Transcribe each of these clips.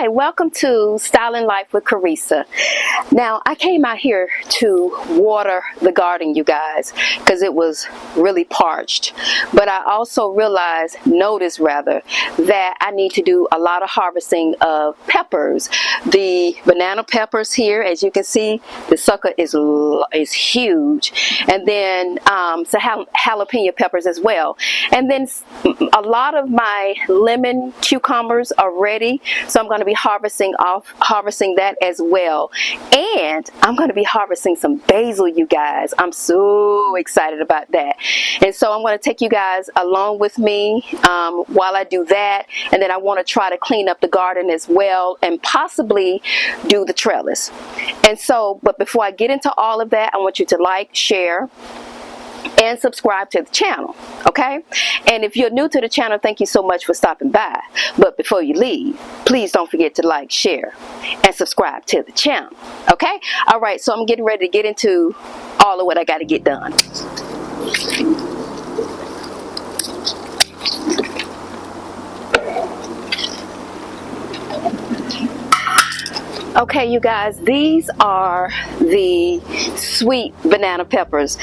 Hi, welcome to Styling Life with Carissa. Now, I came out here to water the garden, you guys, because it was really parched. But I also noticed that I need to do a lot of harvesting of peppers. The banana peppers here, as you can see, the sucker is huge. And then some jalapeno peppers as well. And then a lot of my lemon cucumbers are ready, so I'm going to be harvesting that as well. And I'm going to be harvesting some basil, you guys. I'm so excited about that. And so I'm going to take you guys along with me while I do that. And then I want to try to clean up the garden as well and possibly do the trellis. And so, but before I get into all of that, I want you to like, share, and subscribe to the channel, okay? And if you're new to the channel, thank you so much for stopping by. But before you leave, please don't forget to like, share, and subscribe to the channel, okay? All right, so I'm getting ready to get into all of what I got to get done. Okay, you guys, these are the sweet banana peppers.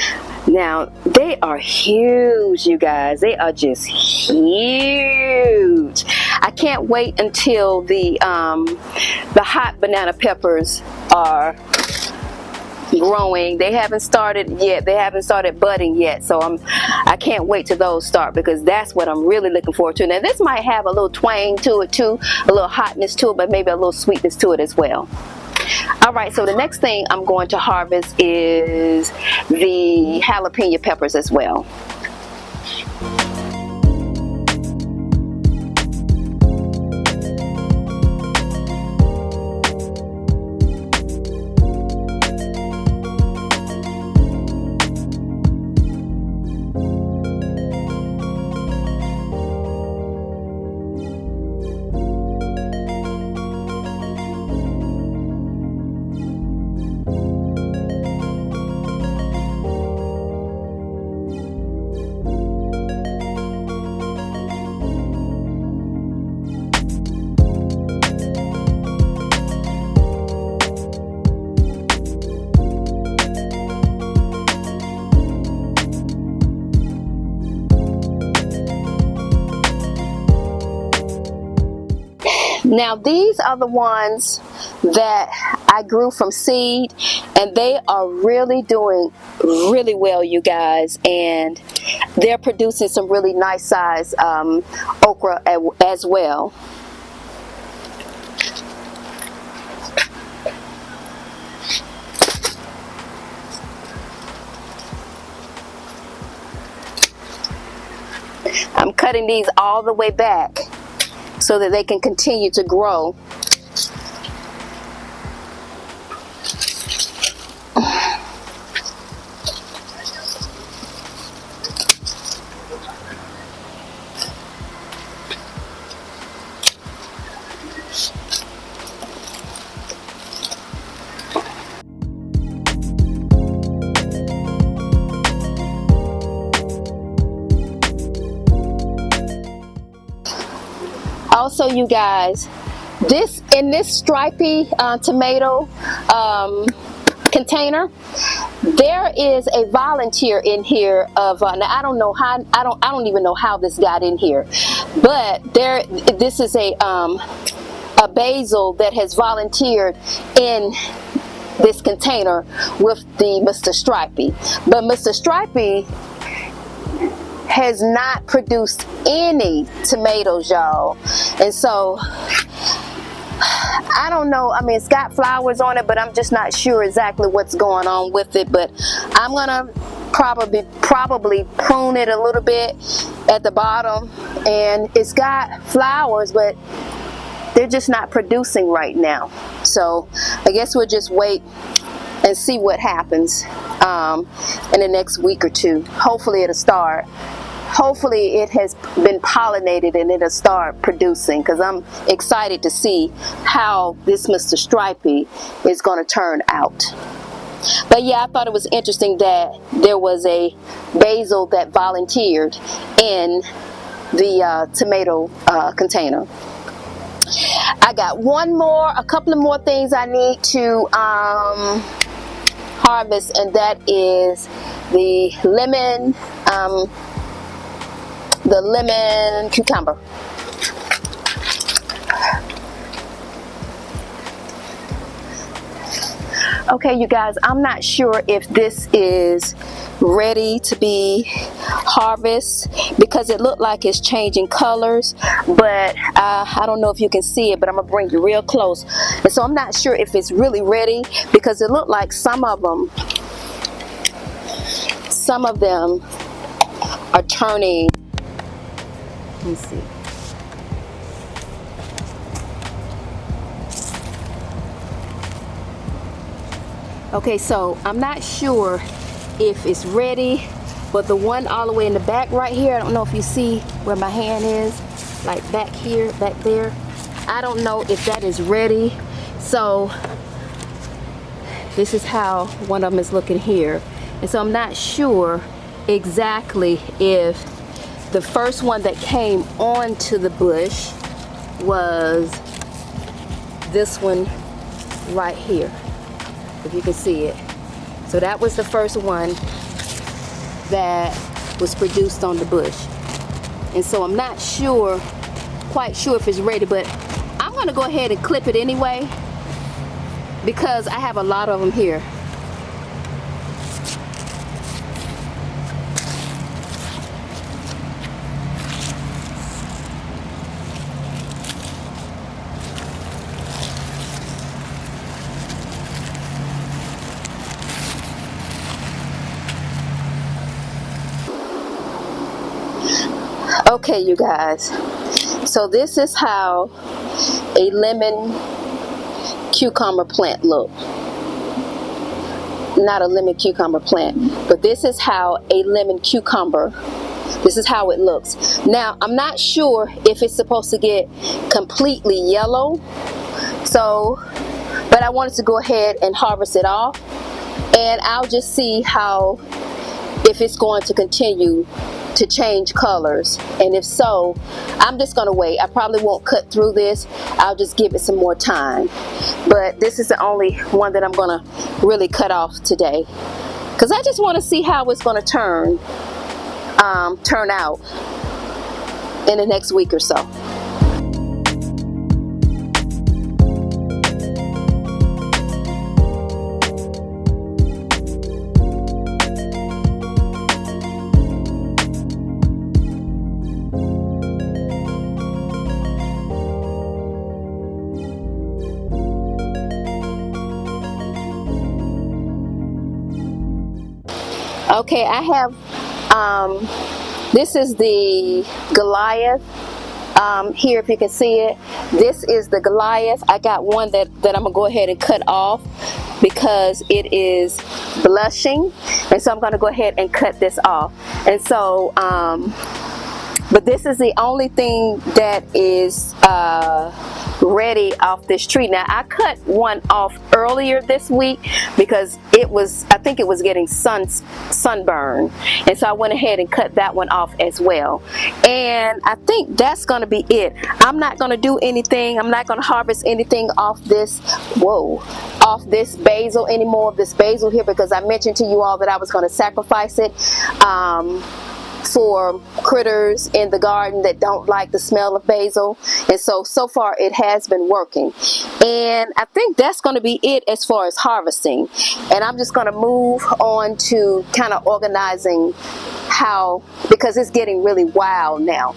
Now, they are huge, you guys. They are just huge. I can't wait until the hot banana peppers are growing. They haven't started yet. They haven't started budding yet. So I can't wait till those start, because that's what I'm really looking forward to. Now, this might have a little twang to it too, a little hotness to it, but maybe a little sweetness to it as well. All right, so the next thing I'm going to harvest is the jalapeno peppers as well. Now, these are the ones that I grew from seed, and they are really doing really well, you guys, and they're producing some really nice size okra as well. I'm cutting these all the way back so that they can continue to grow. Also, you guys, in this stripy tomato container, there is a volunteer in here of now I don't know how, I don't even know how this got in here, but this is a basil that has volunteered in this container with the Mr. Stripey. But Mr. Stripey has not produced any tomatoes, y'all. And so I don't know. I mean, it's got flowers on it, but I'm just not sure exactly what's going on with it. But I'm gonna probably prune it a little bit at the bottom, and it's got flowers, but they're just not producing right now. So I guess we'll just wait and see what happens in the next week or two. Hopefully it'll start. Hopefully it has been pollinated and it'll start producing, because I'm excited to see how this Mr. Stripey is going to turn out. But yeah, I thought it was interesting that there was a basil that volunteered in the tomato container. I got a couple of more things I need to harvest, and that is the lemon cucumber. Okay, you guys, I'm not sure if this is ready to be harvested because it looked like it's changing colors, but I don't know if you can see it, but I'm gonna bring you real close. And so I'm not sure if it's really ready because it looked like some of them are turning. Let me see. Okay, so I'm not sure if it's ready, but the one all the way in the back right here, I don't know if you see where my hand is, like back here, back there. I don't know if that is ready. So this is how one of them is looking here. And so I'm not sure exactly if the first one that came onto the bush was this one right here, if you can see it. So that was the first one that was produced on the bush. And so I'm not quite sure if it's ready, but I'm gonna go ahead and clip it anyway because I have a lot of them here. Okay, you guys, so this is how a lemon cucumber plant looks. Not a lemon cucumber plant, but this is how a lemon cucumber, this is how it looks. Now, I'm not sure if it's supposed to get completely yellow, but I wanted to go ahead and harvest it off, and I'll just see if it's going to continue to change colors, and if so, I'm just gonna wait. I probably won't cut through this. I'll just give it some more time, but this is the only one that I'm gonna really cut off today because I just want to see how it's going to turn out in the next week or so. Okay, I have, this is the Goliath, here if you can see it. This is the Goliath. I got one that I'm going to go ahead and cut off because it is blushing. And so I'm going to go ahead and cut this off. And so, but this is the only thing that is ready off this tree. Now I cut one off earlier this week because I think it was getting sunburn, and so I went ahead and cut that one off as well. And I think that's going to be it. I'm not going to do anything. I'm not going to harvest anything off this basil anymore, this basil here, because I mentioned to you all that I was going to sacrifice it for critters in the garden that don't like the smell of basil. And so far it has been working, and I think that's going to be it as far as harvesting. And I'm just going to move on to kind of organizing because it's getting really wild now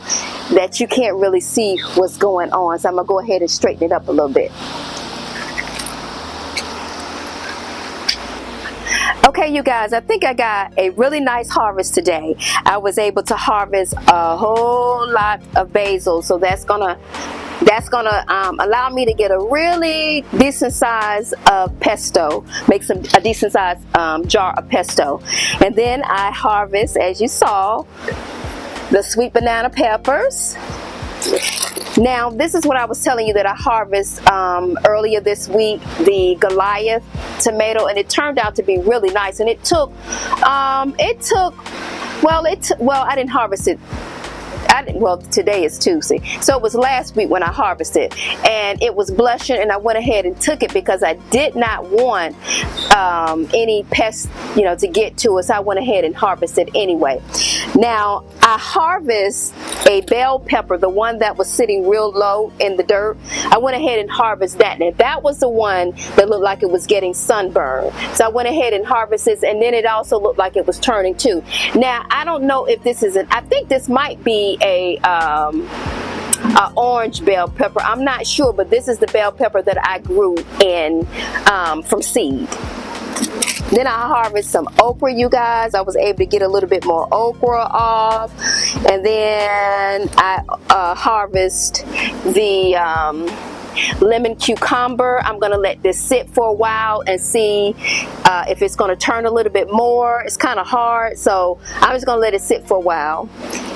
that you can't really see what's going on. So I'm going to go ahead and straighten it up a little bit. Okay, you guys, I think I got a really nice harvest today. I was able to harvest a whole lot of basil, so that's gonna allow me to get a really decent size of pesto, make a decent size jar of pesto. And then I harvest, as you saw, the sweet banana peppers. Now, this is what I was telling you that I harvest earlier this week, the Goliath tomato, and it turned out to be really nice. And I didn't harvest it well, today is Tuesday, so it was last week when I harvested, and it was blushing, and I went ahead and took it because I did not want any pests, you know, to get to us. So I went ahead and harvested anyway. Now I harvest a bell pepper, the one that was sitting real low in the dirt. I went ahead and harvested that, and that was the one that looked like it was getting sunburned. So I went ahead and harvested, and then it also looked like it was turning too. Now I don't know if this is I think this might be a orange bell pepper. I'm not sure, but this is the bell pepper that I grew in from seed. Then I harvest some okra, you guys. I was able to get a little bit more okra off, and then I harvest the lemon cucumber. I'm gonna let this sit for a while and see if it's gonna turn a little bit more. It's kind of hard, so I'm just gonna let it sit for a while.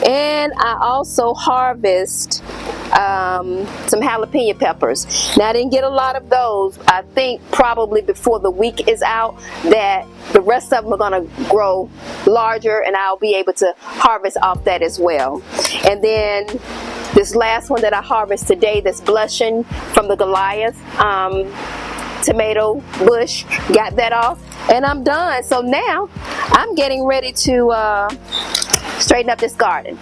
And I also harvest some jalapeno peppers. Now I didn't get a lot of those. I think probably before the week is out that the rest of them are gonna grow larger, and I'll be able to harvest off that as well. And then this last one that I harvest today, that's blushing from the Goliath tomato bush, got that off, and I'm done. So now I'm getting ready to straighten up this garden.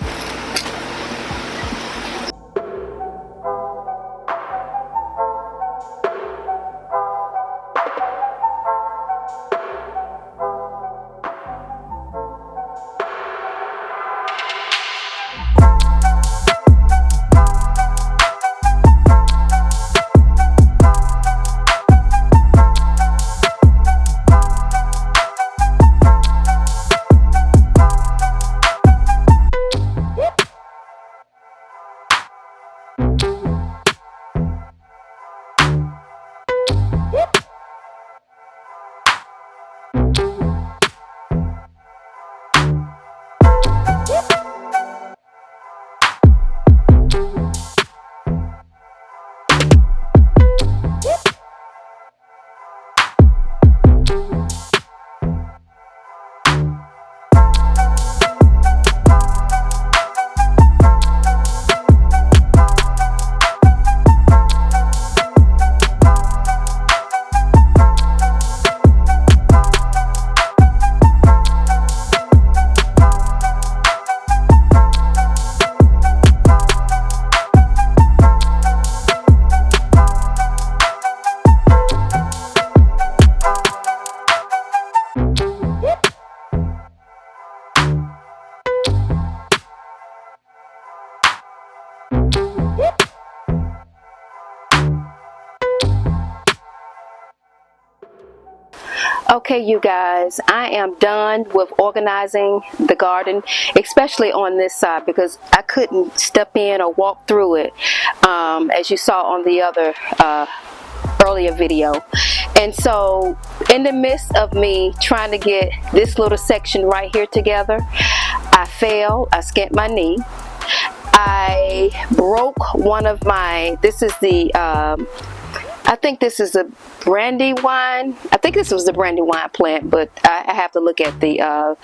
Okay, you guys, I am done with organizing the garden, especially on this side, because I couldn't step in or walk through it, as you saw on the other earlier video. And so in the midst of me trying to get this little section right here together, I fell, I skinned my knee. I broke one of my, this is the I think this is a brandywine. I think this was the brandywine plant, but I have to look at the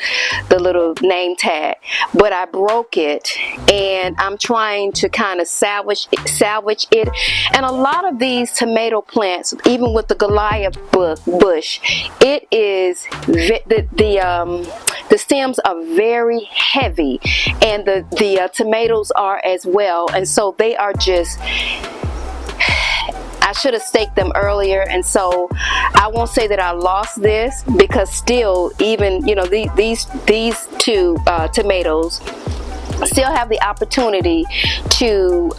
little name tag. But I broke it, and I'm trying to kind of salvage it. And a lot of these tomato plants, even with the Goliath bush, it is the stems are very heavy, and the tomatoes are as well, and so they are just, I should have staked them earlier. And so I won't say that I lost this, because still, even, you know, these two tomatoes still have the opportunity to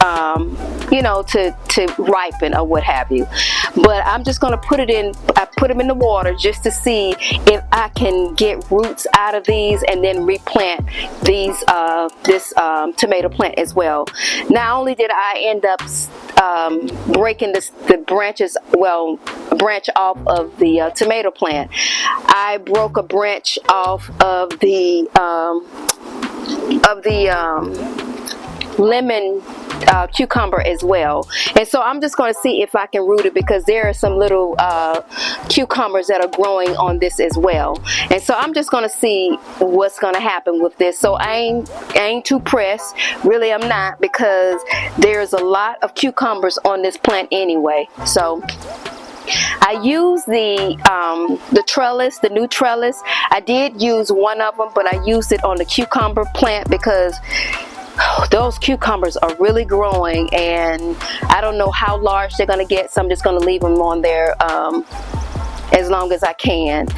you know, to ripen or what have you. But I'm just going to put it in, I put them in the water just to see if I can get roots out of these, and then replant these this tomato plant as well. Not only did I end up breaking the branches, well, a branch off of the tomato plant, I broke a branch off of the lemon cucumber as well. And so I'm just going to see if I can root it, because there are some little cucumbers that are growing on this as well. And so I'm just going to see what's going to happen with this. So I ain't too pressed, really. I'm not, because there's a lot of cucumbers on this plant anyway. So I use the trellis, the new trellis. I did use one of them, but I used it on the cucumber plant because those cucumbers are really growing, and I don't know how large they're going to get, so I'm just going to leave them on there as long as I can.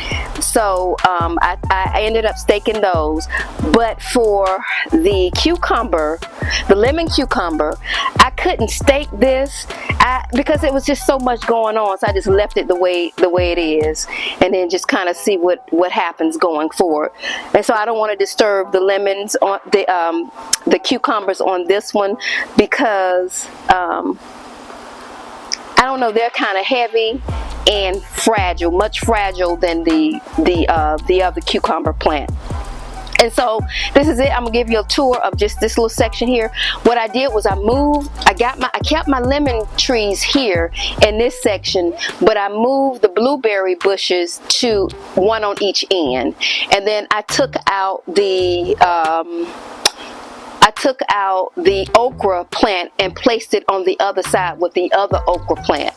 So I ended up staking those. But for the cucumber, the lemon cucumber, I couldn't stake this because it was just so much going on, so I just left it the way it is, and then just kind of see what happens going forward. And so I don't want to disturb the lemons on the cucumbers on this one, because I don't know, they're kind of heavy and fragile, much fragile than the other cucumber plant. And so this is it. I'm gonna give you a tour of just this little section here. What I did was I kept my lemon trees here in this section, but I moved the blueberry bushes to one on each end, and then I took out the okra plant and placed it on the other side with the other okra plant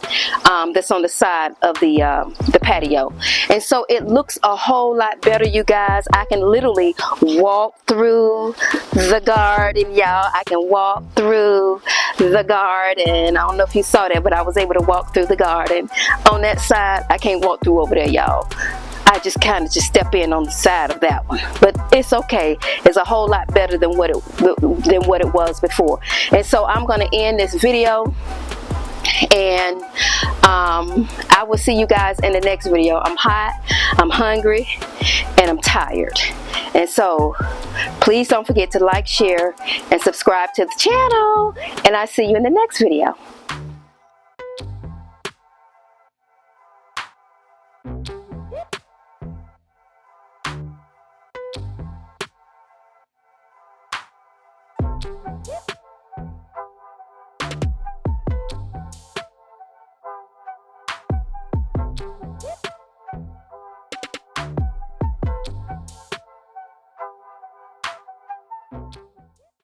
that's on the side of the patio. And so it looks a whole lot better, you guys. I can literally walk through the garden, y'all. I can walk through the garden. I don't know if you saw that, but I was able to walk through the garden. On that side, I can't walk through over there, y'all. I just kind of step in on the side of that one, but it's okay. It's a whole lot better than what it was before. And so I'm going to end this video, and I will see you guys in the next video. I'm hot, I'm hungry, and I'm tired. And so please don't forget to like, share, and subscribe to the channel, and I'll see you in the next video. Yep.